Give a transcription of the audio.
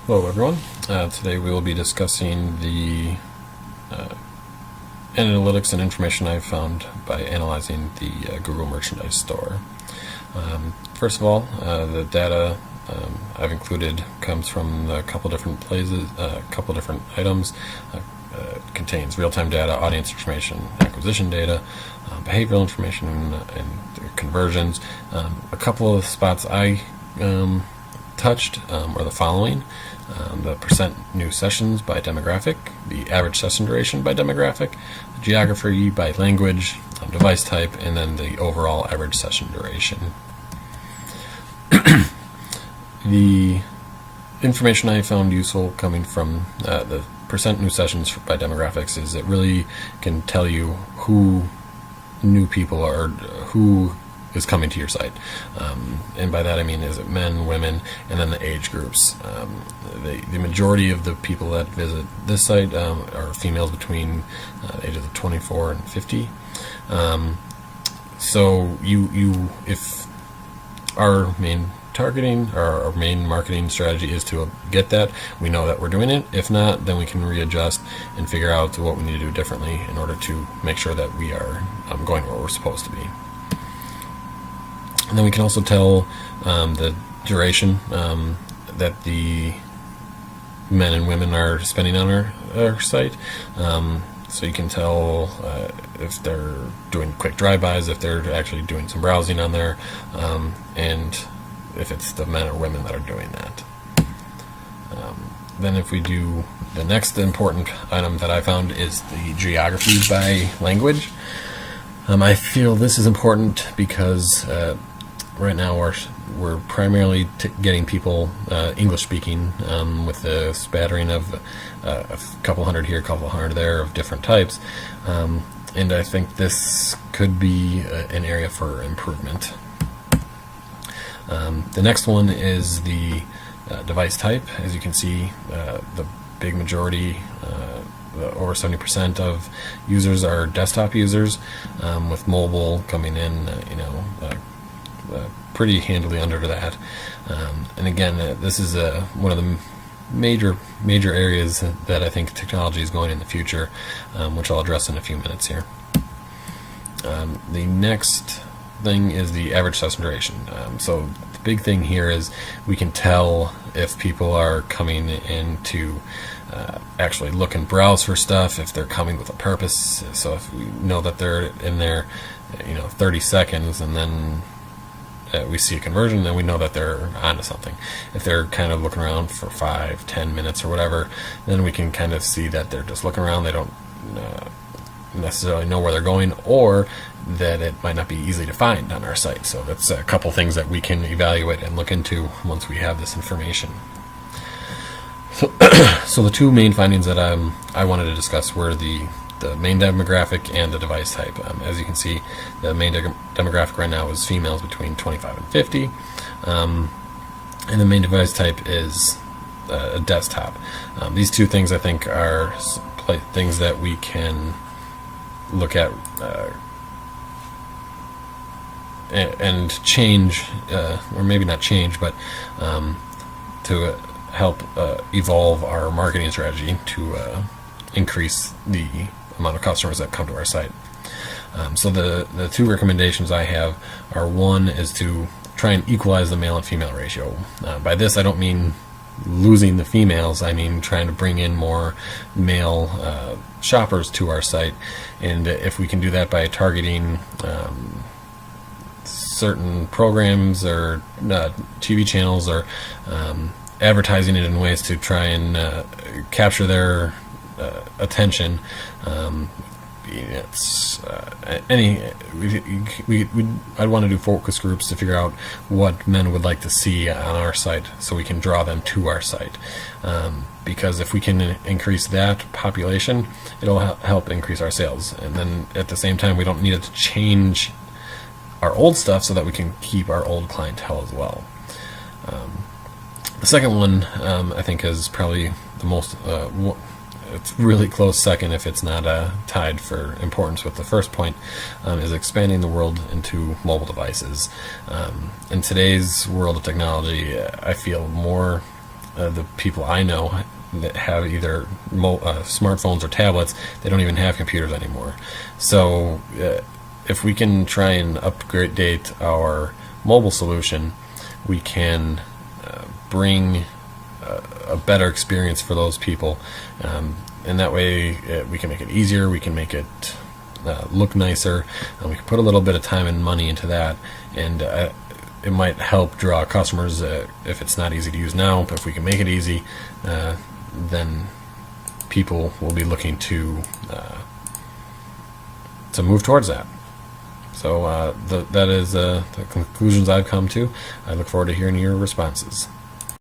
Hello everyone. Today we will be discussing the analytics and information I've found by analyzing the Google Merchandise Store. First of all, the data I've included comes from a couple different places, a couple different items. Contains real-time data, audience information, acquisition data, behavioral information, and conversions. A couple of spots I touched are the following: the percent new sessions by demographic, the average session duration by demographic, geography by language, device type, and then the overall average session duration. The information I found useful coming from the percent new sessions by demographics is it really can tell you who new people are, who is coming to your site, and by that I mean is it men, women, and then the age groups. The majority of the people that visit this site are females between the ages of 24 and 50. So if our main targeting, our main marketing strategy is to get that, we know that we're doing it. If not, then we can readjust and figure out what we need to do differently in order to make sure that we are going where we're supposed to be. And then we can also tell the duration that the men and women are spending on our site. So you can tell if they're doing quick drive-bys, if they're actually doing some browsing on there, and if it's the men or women that are doing that. Then if we do the next important item that I found is the geography by language. I feel this is important because right now we're primarily getting people English speaking, with a spattering of a couple hundred here, a couple hundred there of different types, and I think this could be an area for improvement. The next one is the device type. As you can see, the big majority, over 70% of users are desktop users, with mobile coming in, pretty handily under that. And again, this is one of the major areas that I think technology is going in the future, which I'll address in a few minutes here. The next thing is the average session duration. So the big thing here is we can tell if people are coming in to actually look and browse for stuff, if they're coming with a purpose. So if we know that they're in there 30 seconds and then we see a conversion, then we know that they're onto something. If they're kind of looking around for 5-10 minutes or whatever, then we can kind of see that they're just looking around, they don't necessarily know where they're going, or that it might not be easy to find on our site. So that's a couple things that we can evaluate and look into once we have this information. So the two main findings that I wanted to discuss were the main demographic and the device type. As you can see, the main demographic right now is females between 25 and 50, and the main device type is a desktop. These two things I think are things that we can look at and change, or maybe not change, but to help evolve our marketing strategy to increase the amount of customers that come to our site. So the two recommendations I have are, one is to try and equalize the male and female ratio. By this I don't mean losing the females, I mean trying to bring in more male shoppers to our site, and if we can do that by targeting certain programs or TV channels, or advertising it in ways to try and capture their attention. I'd want to do focus groups to figure out what men would like to see on our site, so we can draw them to our site. Because if we can increase that population, it'll help increase our sales. And then at the same time, we don't need to change our old stuff so that we can keep our old clientele as well. The second one, I think, is probably the most it's really close second, if it's not tied for importance with the first point, is expanding the world into mobile devices. In today's world of technology, I feel more the people I know that have either smartphones or tablets, they don't even have computers anymore. So if we can try and upgrade our mobile solution, we can bring a better experience for those people, and that way we can make it easier, we can make it look nicer, and we can put a little bit of time and money into that, and it might help draw customers if it's not easy to use now. But if we can make it easy, then people will be looking to move towards that. So that is the conclusions I've come to. I look forward to hearing your responses.